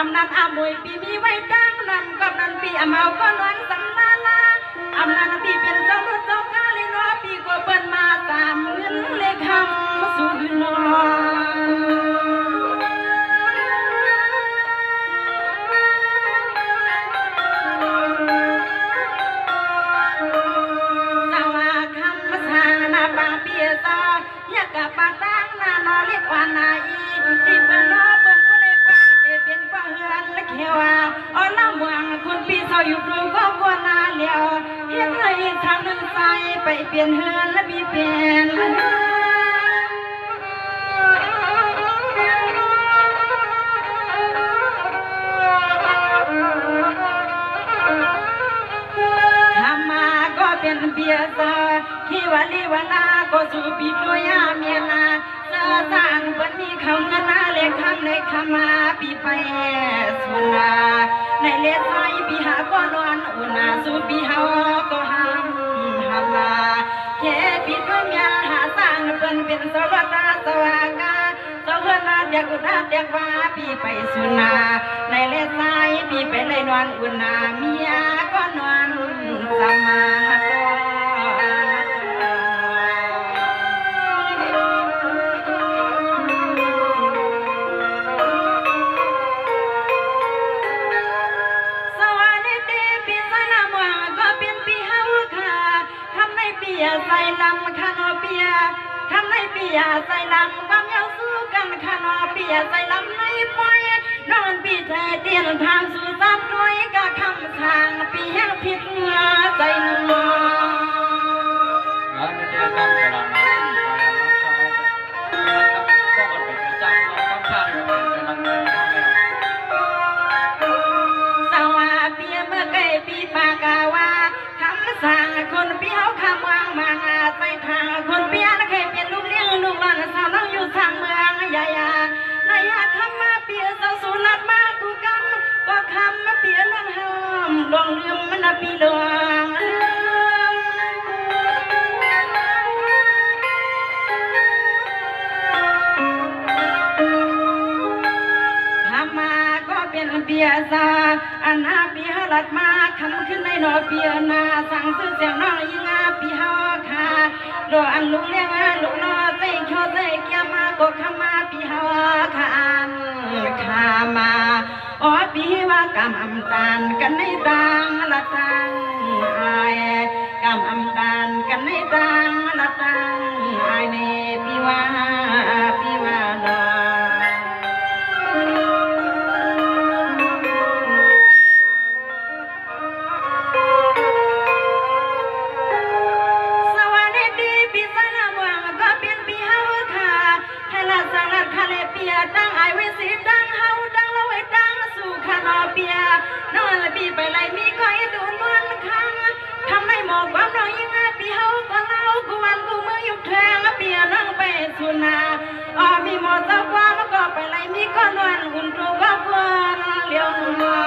ำนันอามวยปีมีไว้ดังนำกับนันปีอเมาก็นวนสำนาลาอำนันปีเป็นเจ้ารุ่นเจ้ากาลิโนปีก็เปิดมาตามเงินเลขคำสุดนอกับปาตั้งนานอเล็กวานาอีที่เป็นนอเปิ้นผู้ใดปาเป็นป้าเฮือนและเขียวอ๋อน้ำเมืองคุณพี่เศร้าอยู่ดูก็กวนาเหลียวเฮ็ดให้ทางนึงใส่ไปเปลี่ยนเฮือนและมีเปลี่ยนเป็นเบียร์ซาที่วันลีวันนาก็สูบปีตัวยาเมียนาเสื้อสางวันนี้เขาเงินนาเล็กคำเล็กคำมาปีไปสุนาในเล็กไทยปีหาก็นอนอุณาสูบปีเฮาก็ห้ามมาแค่ปีตัวเมียหาสางเป็นสวัสดิ์สวากาเจ้าเฮือนนาเดียกอุดาเดียกว่าปีไปสุนาในเล็กไทยปีไปเลยนอนอุณาเมียก็นอนสมาใส่ลำคานอเปียทำในเปียใส่ลำกำเยาสู้กันคานอเปียใส่ลำในปอยนอนปีใจเตียนทางสู่ซับด้วยกะคำทางปีแห่งผิดใจหนึ่งสวาเปียเมื่อไก่ปีปากาวาคำสั่งคนเปียวคำวางมาใส่ทางคนเปียนเคยเป็นลูกเลี้ยงลูกหลานสาวน้องอยู่ทางเมืองใหญ่นายคำมาเปียสาวสุนัดมากูกำก็คำมาเปียน้องห้ามลองลืมมันปีหลวงเป็นเบียซาอันนาปีฮลัดมาคำขึ้นในนอเปียนาสั่งซื้อเสียงน้องยิงาปีฮาคาโดอันลุงเลี้ยงลุงนอใส่ข้อใส่เกียมาก็ขมาปีฮาคาอันขามาอ๋อปีว่ากำอำตานกันในดังละตังไอกำอำตานกันในดังละตังไอเนปีว่าดอดังไอวิสิดังเฮาดังละไว้ดังสู่คานอเปียนอนละปีไปเลยมีก้อยดูนวลคังทำให้หมอกความน้อยยังไงปีเฮาก็เล่ากูวันกูมือยุบแทงเปียนั่งไปสุนาอ๋อมีหมอเจ้าความก็ไปเลยมีก้อนวันอุ่นตัวก็เพื่อนเลี้ยวมา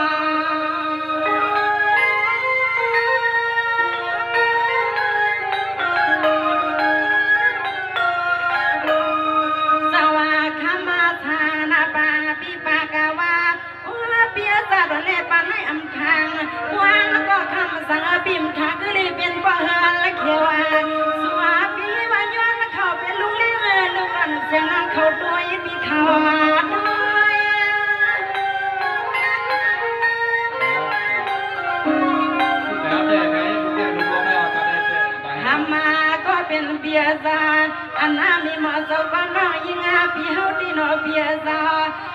วางก็คำสั่งปิมขาคือรีเป็นป้าเฮือนและเขียวสวาปีว่าย้อนเขาเป็นลุงเลี้ยงลูกอันเสียงนั่งเขาด้วยปีเขาด้วยทำมาก็เป็นเบียร์ซาอันน้ามีหมอสาวก็น้อยยิงปีเฮาดีนอเบียร์ซา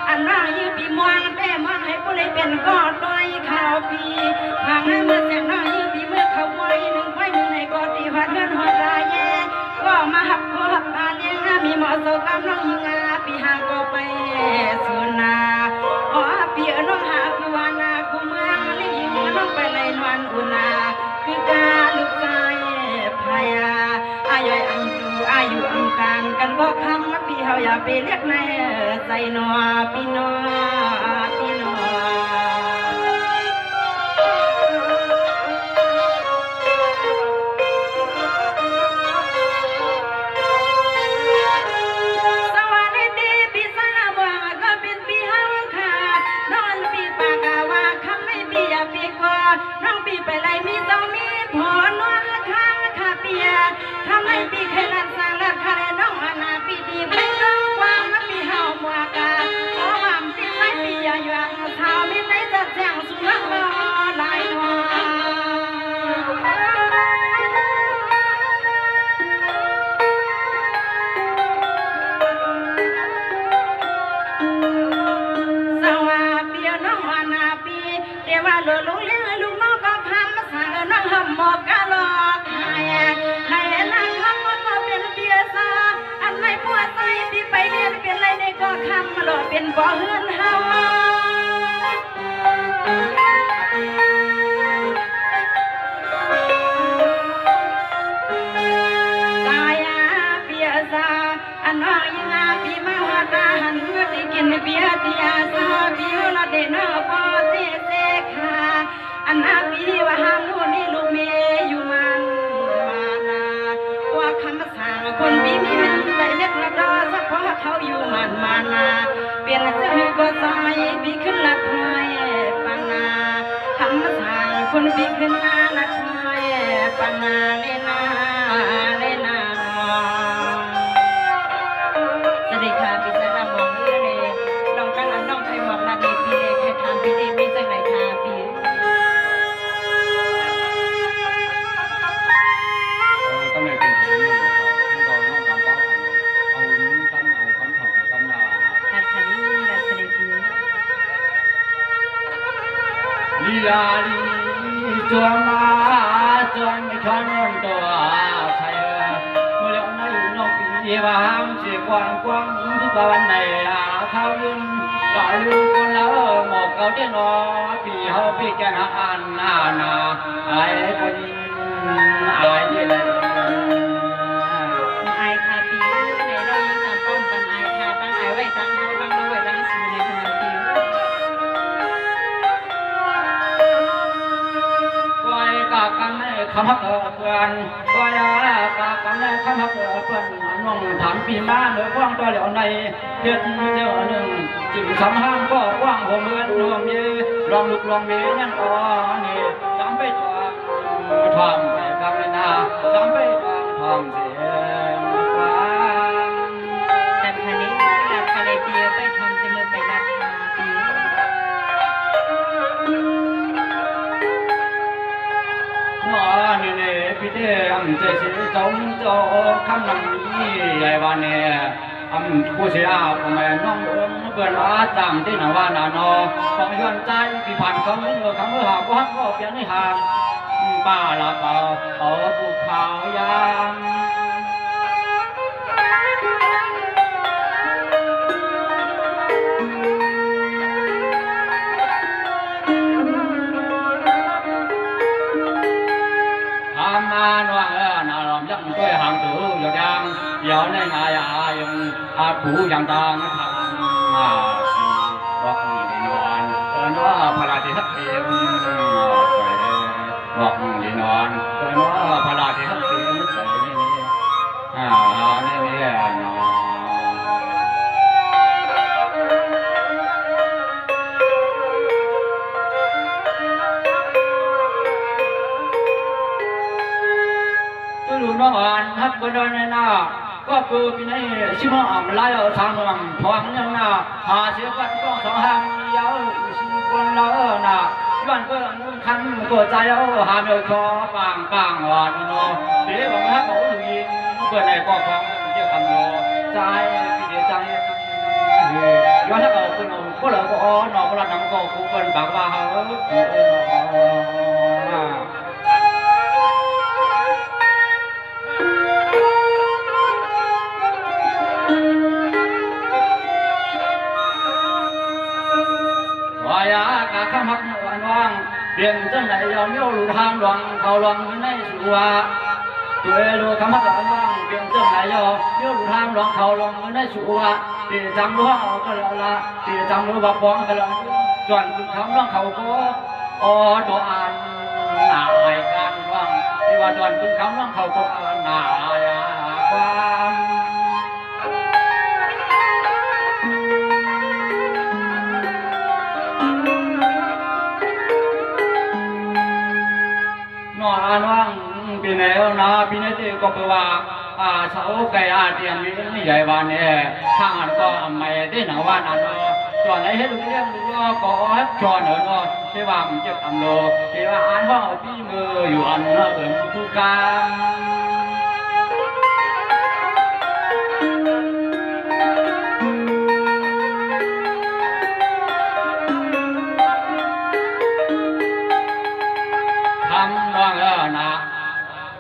อันน้ายิงปีม่วงแต่ม่วงให้ผู้ใดเป็นก็ด้วยข่าวปีหางเมื่อเสียงน้อยยิงปีเมื่อเขาไว้หนึ่งไว้หนึ่งในก็ตีหัดเงินหัวใจแย่ก็มาหับหัวปานยังมีหมอสาวก็น้อยยิงปีหาก็ไปสุนาอ๋อปีน้องหาคือวานากูเมืองนี่ยิงน้องไปเลยนวลอุณาคือการลูกใจพายอายุอำการกันก็คำพี่เฮาอย่าไปเรียกในใจนัวพี่นัวสวัสดีพี่สาวก็เป็นพี่เฮาค่ะนอนพี่ คำมาหลอดเป็นบ่อเฮือนเฮาตายาเปียซาอันน้อยงาปีมาว่าตาหันเมื่อที่กินเบียติยาซาบิวละเดนพอเซค่ะอันนาปีว่าหามนู่นนี่ลูกเมยอยู่มันมานาว่าคำสั่งคนบีมีมันใจเล็กละดอสักเพราะเขาอยู่มันมานาเปลี่ยนเสื้อก็ใส่บีขึ้นละถอยปานาคำสั่งคนบีขึ้นละถอยปานาเลนาเลนาสวัสดีค่ะพี่สาวมองเรื่องเลยลองตั้งอันน้องใครหมอกนาดีปีเลยใครทำปีดีมีจังไหนค่ะปีก็เลยเป็นอย่างนี้นะครับที่เราต้องการป้องกันเอาตั้งเอาคำถามเป็นคำนาขัดขันนี่แบบเสด็จปีลีลาลีจวนมาจวนไม่ทอนตัวใครเมื่อเร็วนั้นน้องปีว่าห้ามเสียกวนกวางทุกวันในเขายืนรอลูกคนแล้วหมอกเขาได้นอปีเขาปีแกนอ่านนาไอ้คนไอ้เด็กไอคาปีในเรายังจำป้อมปันไอคาตั้งไอไว้ตั้งเขาตั้งเราไว้ตั้งสูในขณะปีก้อยกากันในคำฮักเพื่อนก้อยกากันในคำฮักเพื่อนน้องถามปีมาเมื่อกว้างตัวเหลียวในเดือนเจ้าหนึ่งจึงสำห้ามก็กว้างหัวเมือนรวมเยลองลุกลองเมนั่นอ่อนนี่จำไปทองเสียคำเลยนะจำไปทองเสียแต่คันนี้แต่คันเลยปีไปทำจะมือไปรัดคาปีนอนี่เนี่ยพี่เด้อำเจสิจงโจคำนำนี้ใหญ่วันเนี่ยผู้เสียก็ไม่น้องเพื่อนอาจำที่หนาว่านาโนต้องย้อนใจพี่ผ่านเขาเมื่อคำเมื่อหากว่าก็เพียงในห่างป้าละเบาเอาบุกขาวยามทำมาหน่วยนาลอมยักษ์ด้วยหางถืออยู่ยังเดี๋ยวในงายยังผู้ยังต่างทำมาบอกดีนวลว่าพระราชินีบอกดีนวลว่าพระราชินีนี่นอดูน้องอ่านฮักก็ได้ในหน้าก็คือปีนี้ชิมอ่ำไล่เอาทางอ่ำทวงยังหน้าหาเสียกันก็สองหางยาวชิมคนละหน้าย้อนเพื่อนคันก็ใจเอาหาเมลชอปังหวานโนเดี๋ยวบอกฮักบอกยินเพื่อนในก็ของเจ้าคำโนใจพี่เดียใจย้อนถ้าเอาคนเอาก็เลยก็อ๋อหนอก็ละน้ำก็คู่กันบางว่าเขาคำฮักวันว่างเปลี่ยนจังไหนยอมโยลูทางหลวงเขาหลวงในสัวตัวลูคำฮักวันว่างเปลี่ยนจังไหนยอมโยลูทางหลวงเขาหลวงในสัวตีจำรู้เอาก็ละตีจำรู้บักบ้องก็ละจวนคำร้องเขาก็อ๋อตัวอ่านหนาไอ้การว่างที่ว่าจวนคำร้องเขาก็หนาความน้องปีไหนนะปีนี้ที่ก็เปว่าเสาไก่เตียนวินี่ใหญ่วันเนี่ยทางอันก็ไม่ได้หนังว่านั่นส่วนไหนให้ลูกเลี้ยงลูกก็ชอนเนาะที่ว่ามันจะทำโลที่ว่าอ่านห้องที่มืออยู่อันเนาะผู้การทำน้องนะ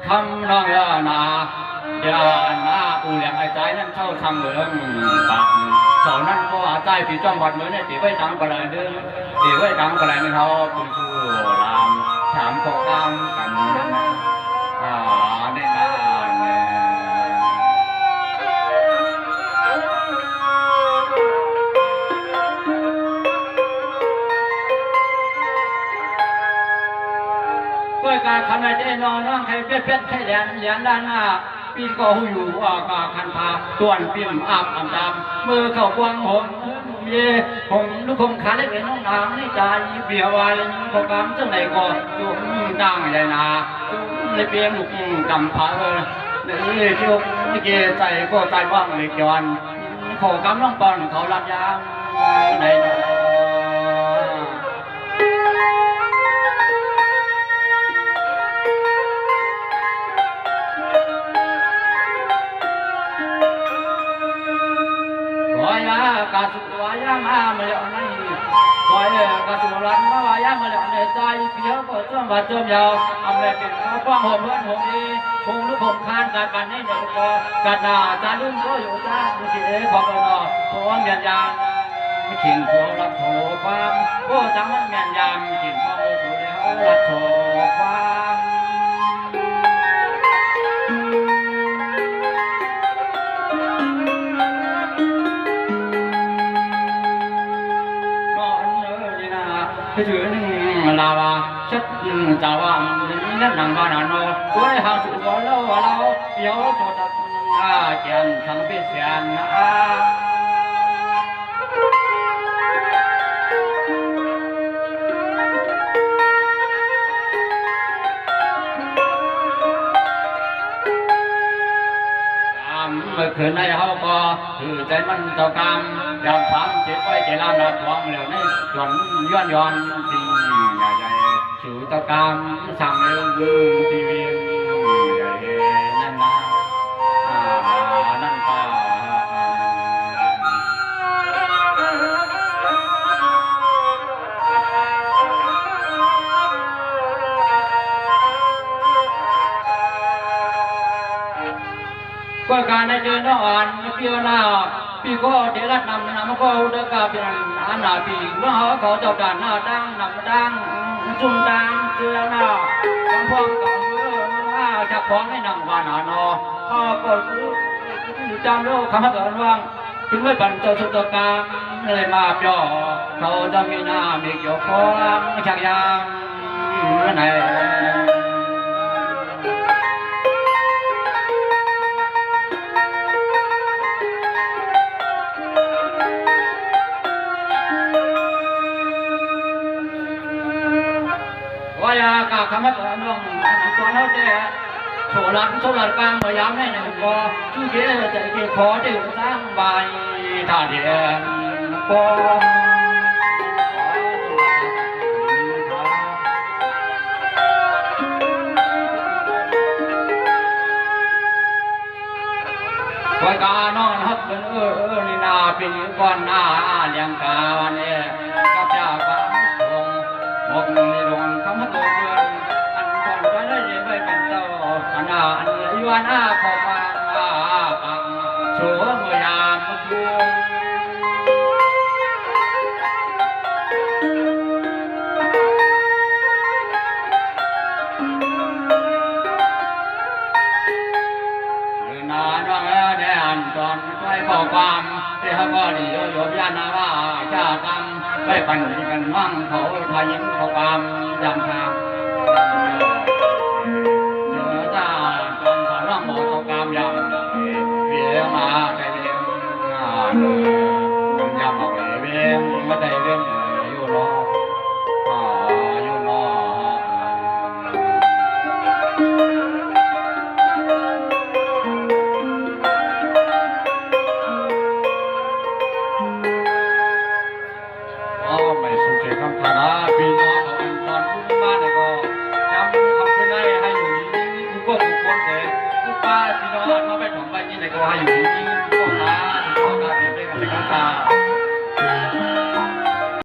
ทำน้องนะเดี๋ยวนะอูเลี้ยงไอ้ใจนั่นเท่าทำเหมืองปักท สาวนั้นก็อาใจปีจ้องวัดเหมือนในตีไว้ดังกระไรเด้อตีไว้ดังกระไรนี่เขาคุณคือลามถามข้อข้ามกันในงานเนี่ยก็การคันในนอนนั่งใครเปี้ยใครแหลนด้านหน้าปีก็หูอยู่ว่ากาคันพาต้วนปิ่มอาบดำมือเข้ากวางหงเย่ผมลูกคงขาเล็กน้องนางในใจเบียวายพอกำจังไหนก่อนจุ่มดังใหญ่นาจุ่มในเปียงลูกกำพานี่จุ่มนี่เกใจก็ใจว่างเล็กย้อนขอกำน้องปอนเขาลัดยางในกาสุวายามาเมลในวายกาสุรันมาวายาเมลในใจเพียวก็จ้องบาดจ้องยาวอำนาจเป็นกว้างหัวเพื่อนหัวดีคงหรือคงคานการบันให้เนี่ยก็การด่าจาลุ่มก็อยู่จ้ามุขีของเราเนาะพร้อมยันยางไม่ขิงตัวรับโถความก็จังมันแม่นยามขิงความโอสุเลยเขารับโถความถือหนึ่งลาวาชัดจาวามนั่นหนังบ้านนอด้วยหางสุกเราเดี๋ยวจดเกียนทั้งพิเศษเมื่อคืนในเขาก็คือใจมันเจ้ากรรมยามฟังเจ็บไว้ใจลามนับทองเหลวในจนย้อนสิ่งใหญ่ๆสู่เจ้ากรรมสั่งเรื่องทีวีใหญ่นั่นนะนั่นก็ก็การในเจนอ่อนเพียวนาปีก็เดรัดนำก็อุดกาเป็นอาณาปีเมื่อเขาเจ้าด่านหน้าดังนำดังจุ่มดังเจือหน้าจังพองกับมือจับพองให้นำวานานอพ่อก็จำโลกคำว่าเกินว่างถึงไม่ปั่นเจ้าสุตกรรมเลยมาเปียวเขาจะมีหน้ามีเกี่ยวข้องชักยางไหนวายากาคำว่าตัวน้องตัวน้องเจ้าโฉลัดกลางพยายามให้หนึ่งก็ชื่อเกี่ยวจะเกี่ยวขอที่สร้างใบท่าเดียนก็วายกานอนฮับเป็นนี่นาปีก่อนหน้าเลี้ยงกาวันนี้ก็จะฟังส่งหมกในดวงคำว่าตัวเพื่อนอันก่อนก็ได้ยินไปเป็นเจ้าอันนาอันยวนอาขอฟังปังชัวเมื่อยามเมื่อคืนนาน้องแดนตอนใกล้ข้อความที่เขาก็ดีโยบยานาว่าจ้ากรรมไปปั่นกันว่างเขาทายิงข้อความยำทางเจอจ้าตอนสอนร่างหมอข้อความยำเวียงมาได้เลี้ยงยำออกเวียงไม่ได้เลี้ยงอยู่รออยู่รอไม่สุขเสียคำพาราพี่น้องของตอนผู้บ้านก็จำคำขึ้นได้ให้อยู่นี่กูก็ถูกคนเสียกูป้าพี่น้องมาไปถมไปนี่ก็ให้อยู่